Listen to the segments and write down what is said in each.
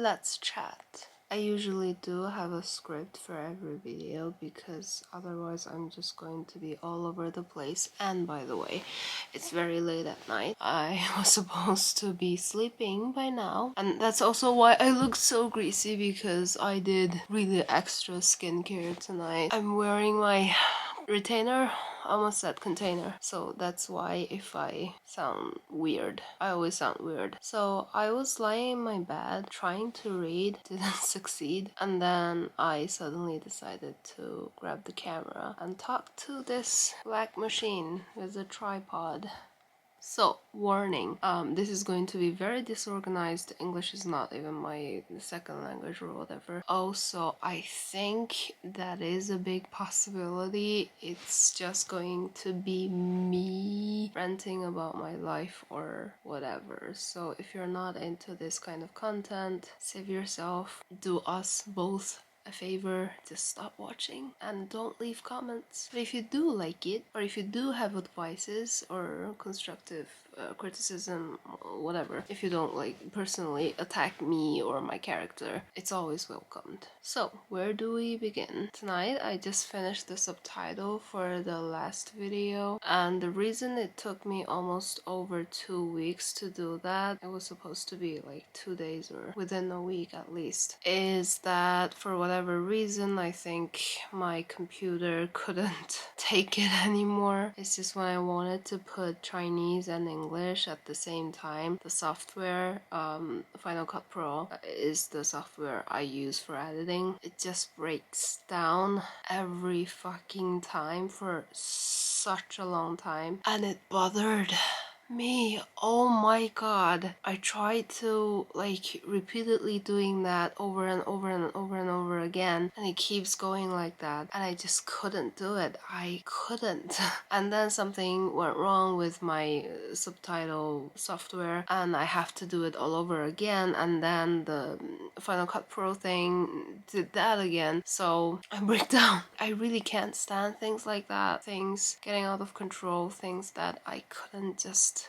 let's chat. I usually do have a script for every video because otherwise I'm just going to be all over the place. And by the way, it's very late at night. I was supposed to be sleeping by now, and that's also why I look so greasy, because I did really extra skincare tonight. I'm wearing my retainer, almost said container, so that's why if I sound weird, I always sound weird. So I was lying in my bed trying to read, didn't succeed, and then I suddenly decided to grab the camera and talk to this black machine with a tripod. So, warning, this is going to be very disorganized. English is not even my second language or whatever. Also, I think that is a big possibility. It's just going to be me ranting about my life or whatever. So if you're not into this kind of content, save yourself, do us both a favor, just stop watching and don't leave comments. But if you do like it, or if you do have advices or constructive criticism or whatever, if you don't like personally attack me or my character, it's always welcomed. So where do we begin? Tonight I just finished the subtitle for the last video, and the reason it took me almost over 2 weeks to do that, it was supposed to be like 2 days or within a week at least, is that for whatever reason I think my computer couldn't take it anymore. It's just when I wanted to put Chinese and English at the same time, the software, Final Cut Pro is the software I use for editing, it just breaks down every fucking time for such a long time, and it bothered me. Oh my god. I tried to like repeatedly doing that over and over and over and over again, and it keeps going like that, and I just couldn't do it. I couldn't. And then something went wrong with my subtitle software and I have to do it all over again, and then the Final Cut Pro thing did that again, so I break down. I really can't stand things like that, things getting out of control, things that I couldn't just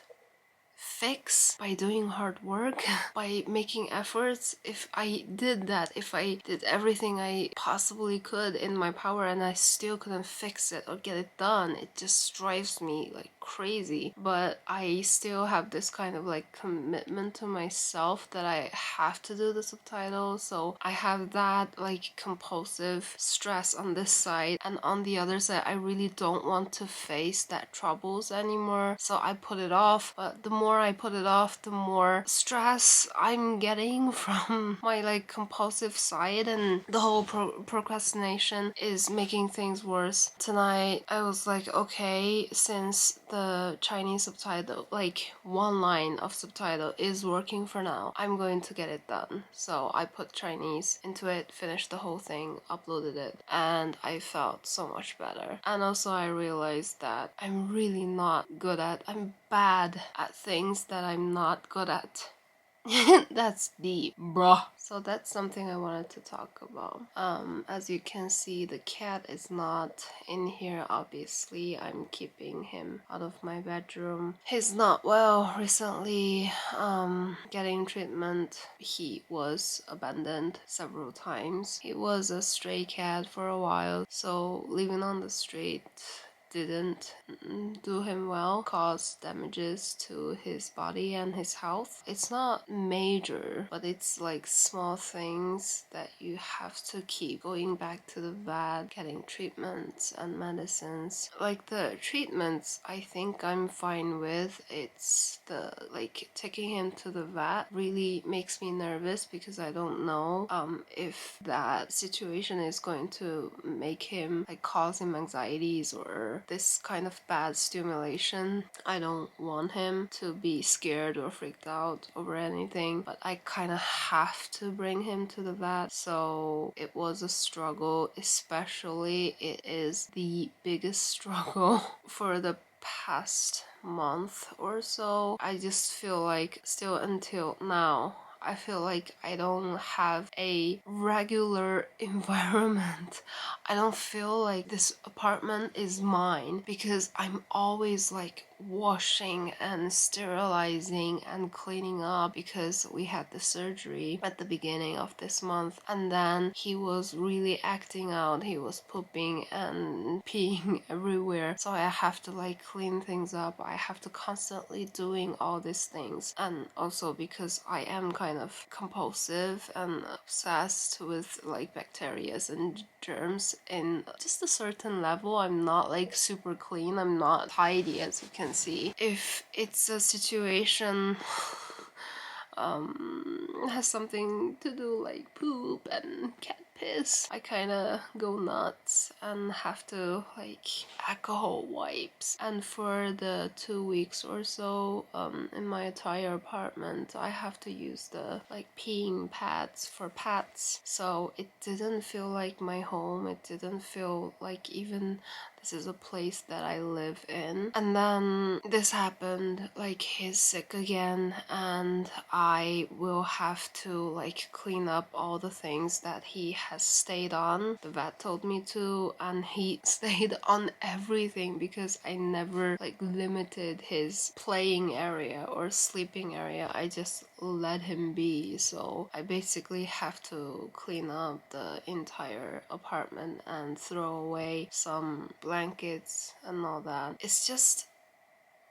fix by doing hard work, by making efforts. If I did that, if I did everything I possibly could in my power and I still couldn't fix it or get it done, it just drives me like crazy. But I still have this kind of like commitment to myself that I have to do the subtitles, so I have that like compulsive stress on this side, and on the other side I really don't want to face that troubles anymore, so I put it off. But the more I put it off, the more stress I'm getting from my like compulsive side, and the whole procrastination is making things worse. Tonight I was like, okay, since the Chinese subtitle, like one line of subtitle is working for now, I'm going to get it done. So I put Chinese into it, finished the whole thing, uploaded it, and I felt so much better. And also I realized that I'm really not good at, I'm bad at things that I'm not good at. That's deep, bruh. So that's something I wanted to talk about. As you can see, the cat is not in here, obviously. I'm keeping him out of my bedroom. He's not well recently, getting treatment. He was abandoned several times. He was a stray cat for a while, so living on the street didn't do him well, caused damages to his body and his health. It's not major, but it's like small things that you have to keep going back to the vet, getting treatments and medicines. Like the treatments, I think I'm fine with. It's the like taking him to the vet really makes me nervous because I don't know if that situation is going to make him like cause him anxieties or this kind of bad stimulation. I don't want him to be scared or freaked out over anything, but I kind of have to bring him to the vet. So it was a struggle, especially it is the biggest struggle for the past month or so. I just feel like still until now, I feel like I don't have a regular environment. I don't feel like this apartment is mine because I'm always like washing and sterilizing and cleaning up because we had the surgery at the beginning of this month, and then he was really acting out. He was pooping and peeing everywhere, so I have to like clean things up. I have to constantly doing all these things, and also because I am kind of compulsive and obsessed with like bacteria and germs in just a certain level. I'm not like super clean, I'm not tidy, as you can see. If it's a situation has something to do like poop and cat piss, I kind of go nuts and have to like alcohol wipes. And for the 2 weeks or so in my entire apartment, I have to use the like peeing pads for pets, so it didn't feel like my home. It didn't feel like even this is a place that I live in. And then this happened, like he's sick again, and I will have to like clean up all the things that he has stayed on. The vet told me to, and he stayed on everything because I never like limited his playing area or sleeping area. I just let him be. So I basically have to clean up the entire apartment and throw away some blankets and all that. It's just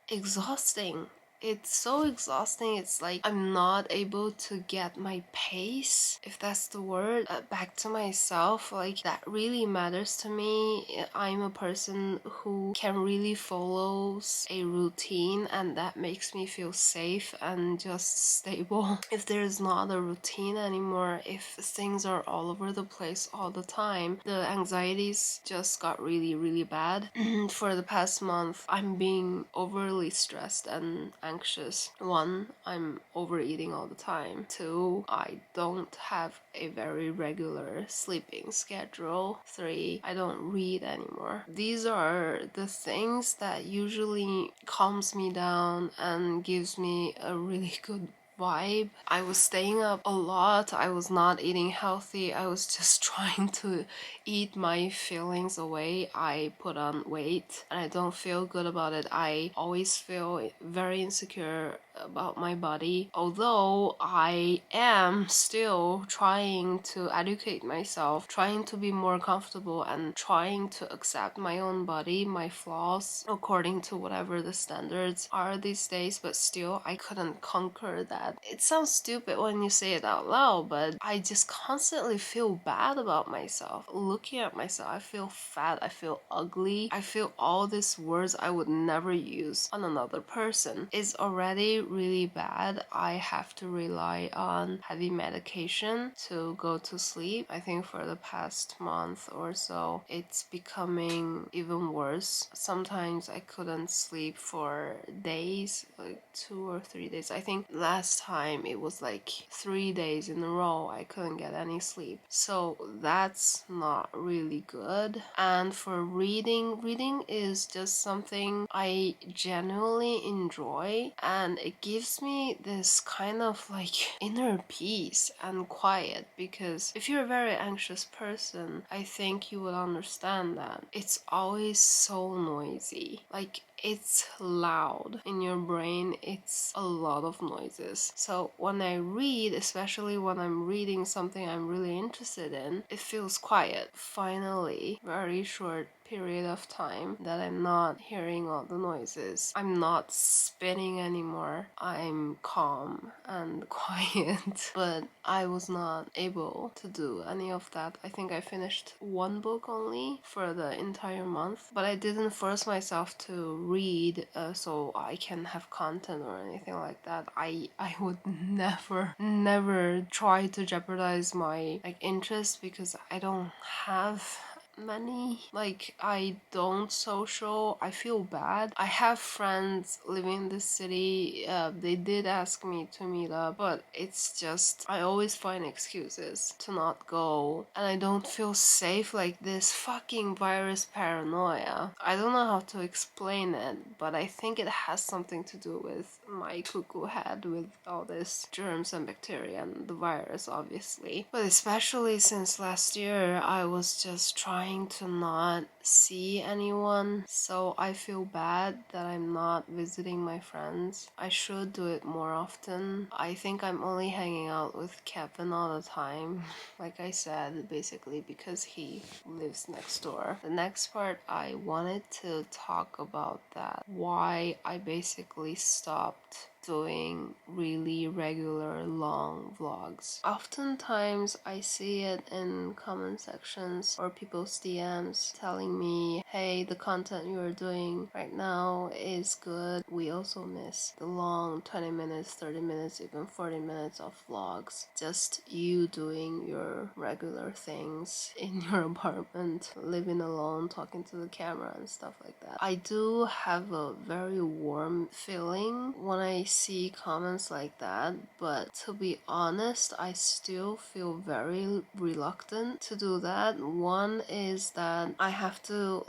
exhausting. It's so exhausting. It's like I'm not able to get my pace, if that's the word, back to myself. Like that really matters to me. I'm a person who can really follows a routine, and that makes me feel safe and just stable. If there's not a routine anymore, if things are all over the place all the time, the anxieties just got really bad. For the past month, I'm being overly stressed and anxious. 1, I'm overeating all the time. 2, I don't have a very regular sleeping schedule. 3, I don't read anymore. These are the things that usually calms me down and gives me a really good vibe. I was staying up a lot. I was not eating healthy. I was just trying to eat my feelings away. I put on weight and I don't feel good about it. I always feel very insecure about my body, although I am still trying to educate myself, trying to be more comfortable and trying to accept my own body, my flaws, according to whatever the standards are these days. But still, I couldn't conquer that. It sounds stupid when you say it out loud, but I just constantly feel bad about myself. Looking at myself, I feel fat, I feel ugly, I feel all these words I would never use on another person. It's already really bad. I have to rely on heavy medication to go to sleep. I think for the past month or so, it's becoming even worse. Sometimes I couldn't sleep for days, like 2 or 3 days. I think last time it was like 3 days in a row I couldn't get any sleep. So that's not really good. And for reading is just something I genuinely enjoy, and it gives me this kind of like inner peace and quiet, because if you're a very anxious person, I think you would understand that it's always so noisy. Like it's loud in your brain, it's a lot of noises. So when I read, especially when I'm reading something I'm really interested in, it feels quiet. Finally, very short period of time that I'm not hearing all the noises. I'm not spinning anymore. I'm calm and quiet. But I was not able to do any of that. I think I finished 1 book only for the entire month, but I didn't force myself to read so I can have content or anything like that. I would never try to jeopardize my like interest, because I don't have many. Like I don't social. I feel bad. I have friends living in this city. They did ask me to meet up, but it's just I always find excuses to not go, and I don't feel safe. Like this fucking virus paranoia, I don't know how to explain it, but I think it has something to do with my cuckoo head, with all this germs and bacteria and the virus, obviously. But especially since last year, I was just trying to not see anyone, so I feel bad that I'm not visiting my friends. I should do it more often. I think I'm only hanging out with Kevin all the time, like I said, basically because he lives next door. The next part, I wanted to talk about that, why I basically stopped doing really regular long vlogs. Oftentimes I see it in comment sections or people's DMs telling me, hey, the content you are doing right now is good. We also miss the long 20 minutes, 30 minutes, even 40 minutes of vlogs. Just you doing your regular things in your apartment, living alone, talking to the camera and stuff like that. I do have a very warm feeling when I see comments like that, but to be honest, I still feel very reluctant to do that. One is that I have to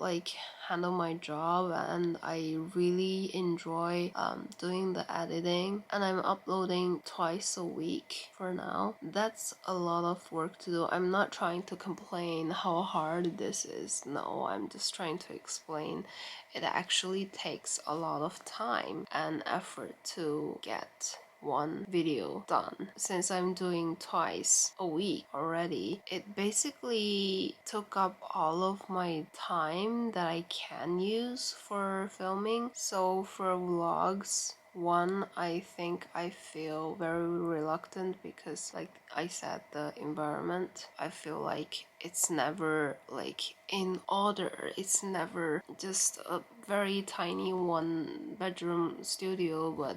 handle my job, and I really enjoy doing the editing, and I'm uploading twice a week for now. That's a lot of work to do. I'm not trying to complain how hard this is. No, I'm just trying to explain it actually takes a lot of time and effort to get one video done. Since I'm doing twice a week already, it basically took up all of my time that I can use for filming. So for vlogs, one, I think I feel very reluctant because, like I said, the environment, I feel like it's never in order. It's never just a very tiny one bedroom studio, but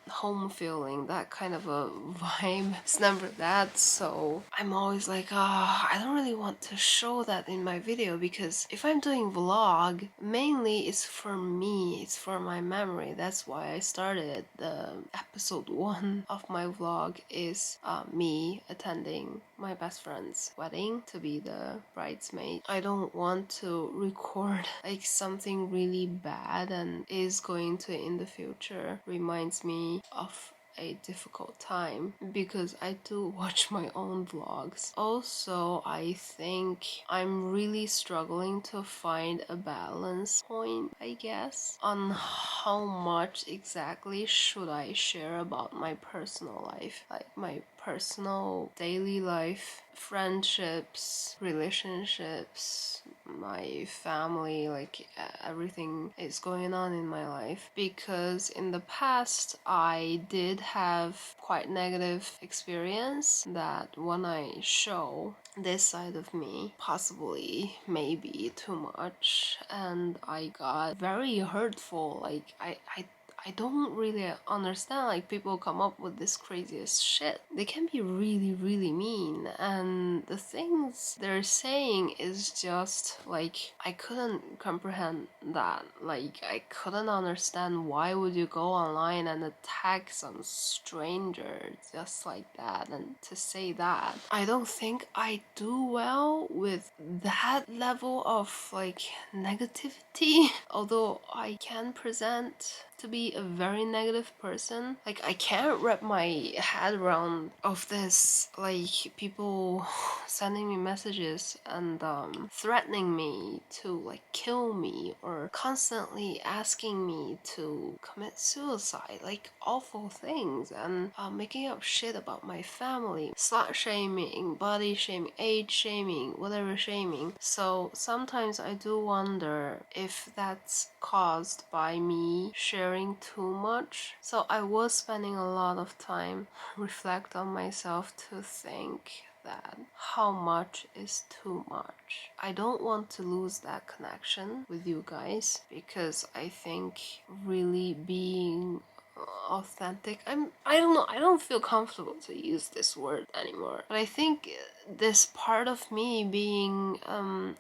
home feeling, that kind of a vibe. It's never that. So I'm always like, I don't really want to show that in my video, because if I'm doing vlog, mainly it's for me, it's for my memory. That's why I started. The episode 1 of my vlog is me attending my best friend's wedding to be the bridesmaid. I don't want to record something really bad and is going to, in the future, reminds me of a difficult time, because I do watch my own vlogs. Also, I think I'm really struggling to find a balance point, I guess, on how much exactly should I share about my personal life, like my personal daily life, friendships, relationships, my family, everything is going on in my life. Because in the past I did have quite negative experience that when I show this side of me, possibly maybe too much, and I got very hurtful. I don't really understand, people come up with this craziest shit. They can be really, really mean, and the things they're saying is just, I couldn't comprehend that. I couldn't understand, why would you go online and attack some stranger just like that, and to say that. I don't think I do well with that level of, negativity, although I can present to be a very negative person. I can't wrap my head around of this, people sending me messages and threatening me to kill me, or constantly asking me to commit suicide, awful things, and making up shit about my family, slut shaming, body shaming, age shaming, whatever shaming. So sometimes I do wonder if that's caused by me sharing too much. So I was spending a lot of time reflect on myself to think that how much is too much. I don't want to lose that connection with you guys, because I think really being authentic, I don't know, I don't feel comfortable to use this word anymore, but I think this part of me being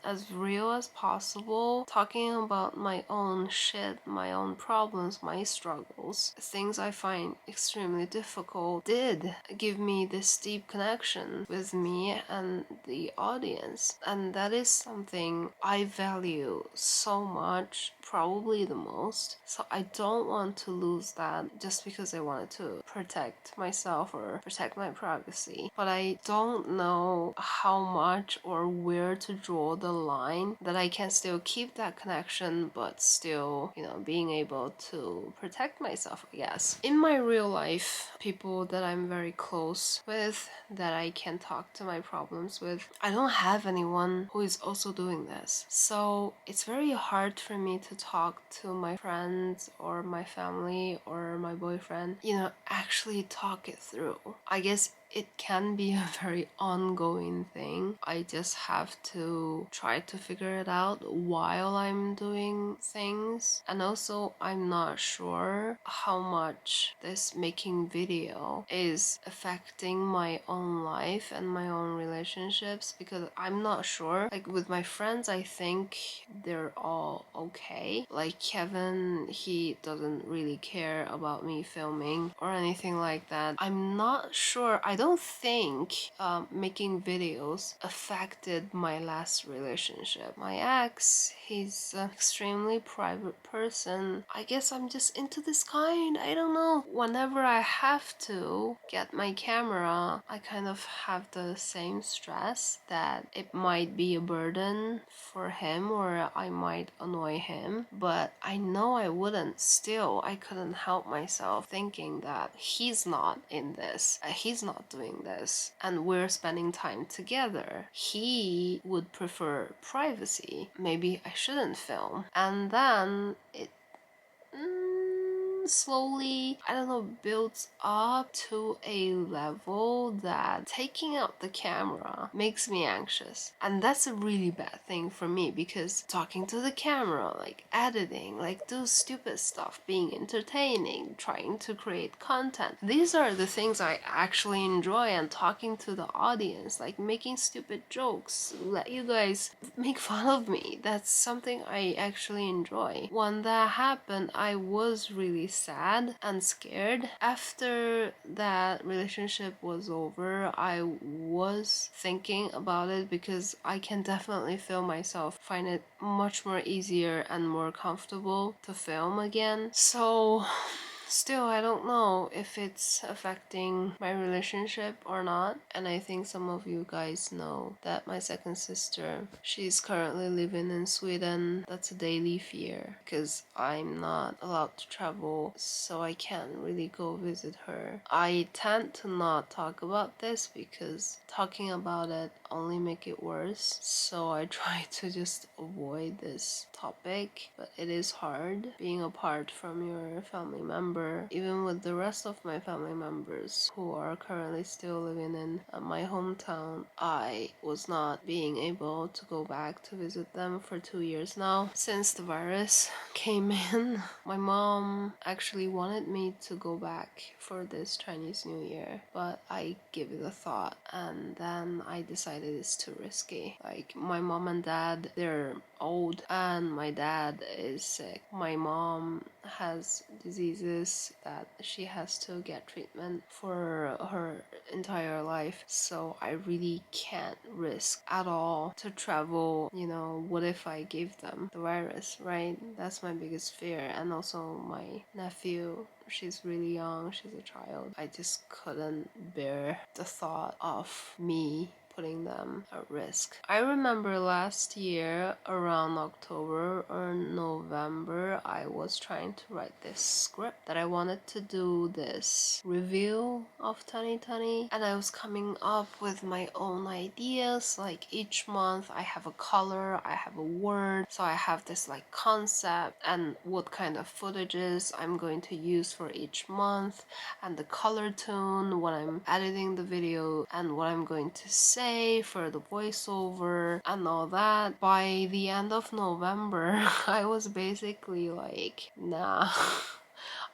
as real as possible, talking about my own shit, my own problems, my struggles, things I find extremely difficult, did give me this deep connection with me and the audience. And that is something I value so much, probably the most. So I don't want to lose that just because I wanted to protect myself or protect my privacy. But I don't know how much or where to draw the line that I can still keep that connection but still, being able to protect myself, I guess. In my real life, people that I'm very close with, that I can talk to my problems with, I don't have anyone who is also doing this. So it's very hard for me to talk to my friends or my family or my boyfriend, actually talk it through. I guess it can be a very ongoing thing. I just have to try to figure it out while I'm doing things. And also, I'm not sure how much this making video is affecting my own life and my own relationships, because I'm not sure. Like with my friends, I think they're all okay. Like Kevin, he doesn't really care about me filming or anything like that. I'm not sure. I don't think making videos affected my last relationship. My ex, he's an extremely private person. I guess I'm just into this kind. I don't know. Whenever I have to get my camera, I kind of have the same stress that it might be a burden for him or I might annoy him. But I know I wouldn't. Still, I couldn't help myself thinking that he's not in this. He's not doing this. And we're spending time together. He would prefer privacy. Maybe I shouldn't film. And then it slowly, I don't know, builds up to a level that taking out the camera makes me anxious. And that's a really bad thing for me, because talking to the camera, like editing, like do stupid stuff, being entertaining, trying to create content, these are the things I actually enjoy. And talking to the audience, like making stupid jokes, let you guys make fun of me, that's something I actually enjoy. When that happened, I was really sad and scared. After that relationship was over, I was thinking about it, because I can definitely feel myself find it much more easier and more comfortable to film again. So still, I don't know if it's affecting my relationship or not. And I think some of you guys know that my second sister, she's currently living in Sweden. That's a daily fear, because I'm not allowed to travel, so I can't really go visit her. I tend to not talk about this, because talking about it only make it worse. So I try to just avoid this topic, but it is hard being apart from your family member. Even with the rest of my family members who are currently still living in my hometown, I was not being able to go back to visit them for 2 years now since the virus came in. My mom actually wanted me to go back for this Chinese New Year, but I gave it a thought, and then I decided it's too risky. Like, my mom and dad, they're old, and my dad is sick. My mom has diseases that she has to get treatment for her entire life, so I really can't risk at all to travel. What if I give them the virus, right? That's my biggest fear. And also my nephew, she's really young, she's a child. I just couldn't bear the thought of me putting them at risk. I remember last year around October or November, I was trying to write this script that I wanted to do this review of 2020, and I was coming up with my own ideas. Like each month I have a color, I have a word, so I have this like concept and what kind of footages I'm going to use for each month, and the color tone when I'm editing the video, and what I'm going to say for the voiceover and all that. By the end of November, I was basically like, nah.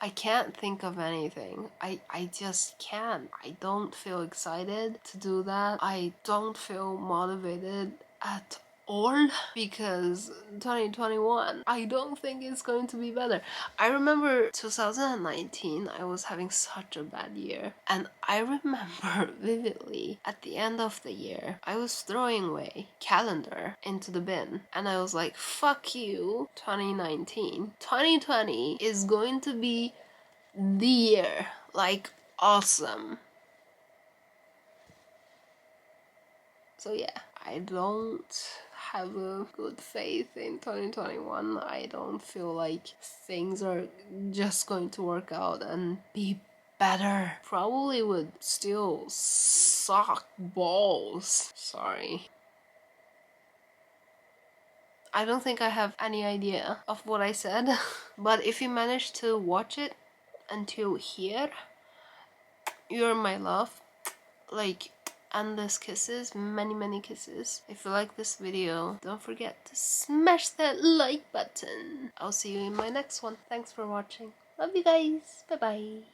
I can't think of anything. I just can't. I don't feel excited to do that. I don't feel motivated at all, because 2021, I don't think it's going to be better. I remember 2019, I was having such a bad year, and I remember vividly at the end of the year, I was throwing away calendar into the bin, and I was like, fuck you, 2019. 2020 is going to be the year. Like, awesome. So yeah, I don't have a good faith in 2021. I don't feel like things are just going to work out and be better. Probably would still suck balls. Sorry. I don't think I have any idea of what I said, but if you managed to watch it until here, you're my love. Like, endless kisses, many kisses. If you like this video, don't forget to smash that like button. I'll see you in my next one. Thanks for watching. Love you guys. Bye bye.